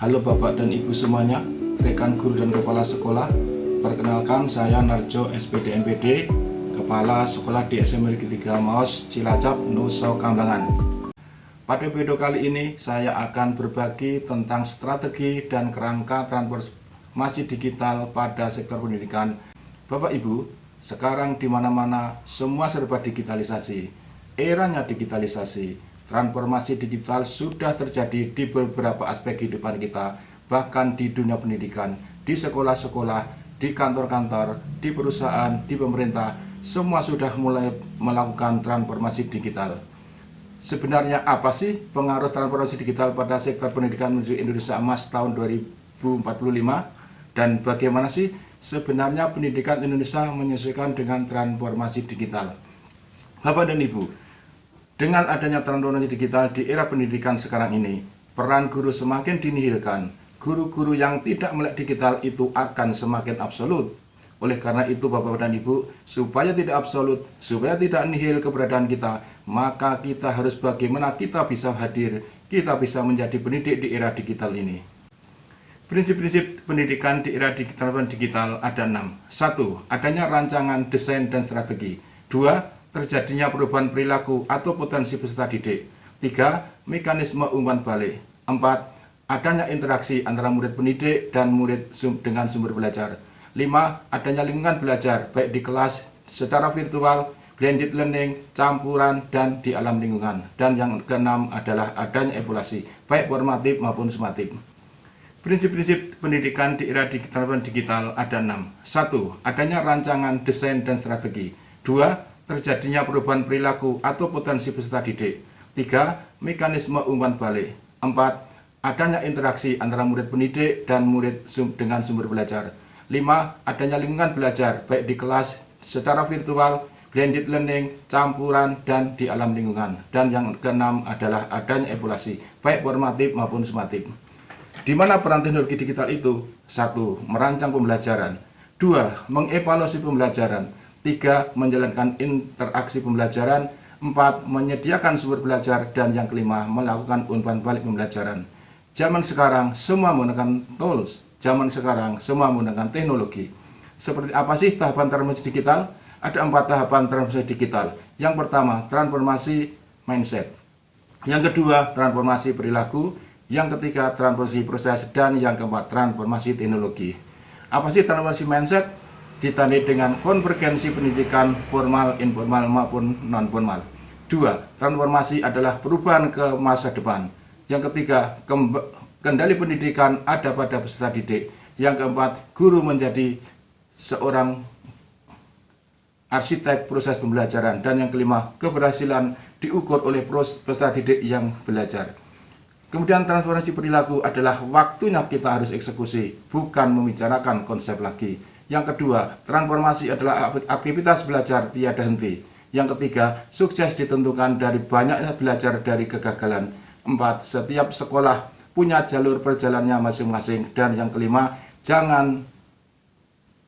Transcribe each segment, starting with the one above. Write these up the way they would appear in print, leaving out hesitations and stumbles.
Halo Bapak dan Ibu semuanya, rekan guru dan kepala sekolah. Perkenalkan, saya Narjo SPD MPD, Kepala Sekolah di SMP Negeri 3 Maos, Cilacap, Nusa Kambangan. Pada video kali ini, saya akan berbagi tentang strategi dan kerangka transformasi digital pada sektor pendidikan. Bapak Ibu, sekarang di mana-mana semua serba digitalisasi. Eranya digitalisasi. Transformasi digital sudah terjadi di beberapa aspek kehidupan kita, bahkan di dunia pendidikan, di sekolah-sekolah, di kantor-kantor, di perusahaan, di pemerintah, semua sudah mulai melakukan transformasi digital. Sebenarnya apa sih pengaruh transformasi digital pada sektor pendidikan menuju Indonesia Emas tahun 2045? Dan bagaimana sih sebenarnya pendidikan Indonesia menyesuaikan dengan transformasi digital? Bapak dan Ibu, dengan adanya transformasi digital di era pendidikan sekarang ini, peran guru semakin dinihilkan. Guru-guru yang tidak melek digital itu akan semakin absolut. Oleh karena itu Bapak dan Ibu, supaya tidak absolut, supaya tidak nihil keberadaan kita, maka kita harus bagaimana kita bisa hadir, kita bisa menjadi pendidik di era digital ini. Prinsip-prinsip pendidikan di era digital ada 6. 1. Adanya rancangan, desain, dan strategi. 2. Terjadinya perubahan perilaku atau potensi peserta didik. 3. Mekanisme umpan balik. 4. Adanya interaksi antara murid pendidik dan murid dengan sumber belajar. 5. Adanya lingkungan belajar baik di kelas, secara virtual, blended learning, campuran, dan di alam lingkungan. Dan yang keenam adalah adanya evaluasi baik formatif maupun sumatif. Prinsip-prinsip pendidikan di era digital ada 6. 1. Adanya rancangan, desain, dan strategi. 2. Terjadinya perubahan perilaku atau potensi peserta didik. 3. Mekanisme umpan balik. 4. Adanya interaksi antara murid pendidik dan murid dengan sumber belajar. 5. Adanya lingkungan belajar baik di kelas, secara virtual, blended learning, campuran, dan di alam lingkungan. Dan yang keenam adalah adanya evaluasi baik formatif maupun sumatif. Di mana peran teknologi digital itu? 1. Merancang pembelajaran. 2. Mengevaluasi pembelajaran. 3. Menjalankan interaksi pembelajaran. 4. Menyediakan sumber belajar. Dan yang kelima, melakukan umpan balik pembelajaran. Zaman sekarang semua menggunakan tools. Zaman sekarang semua menggunakan teknologi. Seperti apa sih tahapan transformasi digital? Ada 4 tahapan transformasi digital. Yang pertama, transformasi mindset. Yang kedua, transformasi perilaku. Yang ketiga, transformasi proses. Dan yang keempat, transformasi teknologi. Apa sih transformasi mindset? Ditandai dengan konvergensi pendidikan formal, informal, maupun non-formal. 2. Transformasi adalah perubahan ke masa depan. Yang ketiga, kendali pendidikan ada pada peserta didik. Yang keempat, guru menjadi seorang arsitek proses pembelajaran. Dan yang kelima, keberhasilan diukur oleh peserta didik yang belajar. Kemudian transformasi perilaku adalah waktunya kita harus eksekusi, bukan membicarakan konsep lagi. Yang kedua, transformasi adalah aktivitas belajar tiada henti. Yang ketiga, sukses ditentukan dari banyaknya belajar dari kegagalan. 4. Setiap sekolah punya jalur perjalanannya masing-masing. Dan yang kelima, jangan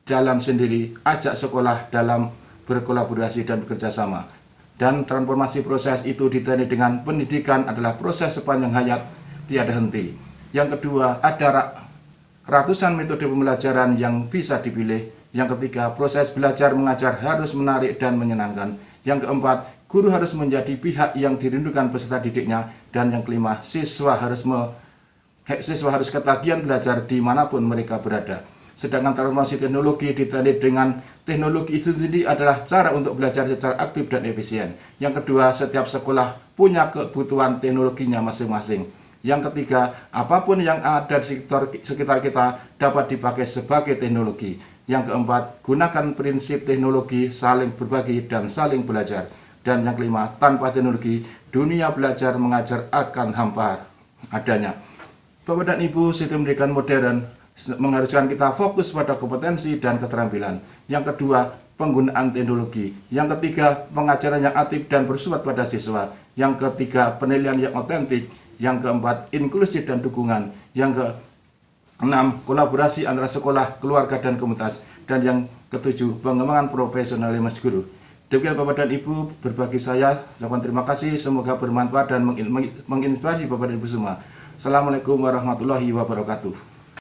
jalan sendiri, ajak sekolah dalam berkolaborasi dan bekerja sama. Dan transformasi proses itu ditandai dengan pendidikan adalah proses sepanjang hayat, tiada henti. Yang kedua, ada ratusan metode pembelajaran yang bisa dipilih. Yang ketiga, proses belajar mengajar harus menarik dan menyenangkan. Yang keempat, guru harus menjadi pihak yang dirindukan peserta didiknya. Dan yang kelima, siswa harus ketagihan belajar dimanapun mereka berada. Sedangkan transformasi teknologi ditandai dengan teknologi itu sendiri adalah cara untuk belajar secara aktif dan efisien. Yang kedua, setiap sekolah punya kebutuhan teknologinya masing-masing. Yang ketiga, apapun yang ada di sekitar kita dapat dipakai sebagai teknologi. Yang keempat, gunakan prinsip teknologi saling berbagi dan saling belajar. Dan yang kelima, tanpa teknologi, dunia belajar mengajar akan hampa adanya. Bapak dan Ibu, sistem pendidikan modern mengharuskan kita fokus pada kompetensi dan keterampilan. Yang kedua, penggunaan teknologi. Yang ketiga, pengajaran yang aktif dan bersifat pada siswa. Yang ketiga, penilaian yang otentik. Yang keempat, inklusi dan dukungan. Yang keenam, kolaborasi antara sekolah, keluarga, dan komunitas. Dan yang ketujuh, pengembangan profesionalisme guru. Demikian Bapak dan Ibu berbagi saya. Terima kasih, semoga bermanfaat dan menginspirasi Bapak dan Ibu semua. Assalamualaikum warahmatullahi wabarakatuh.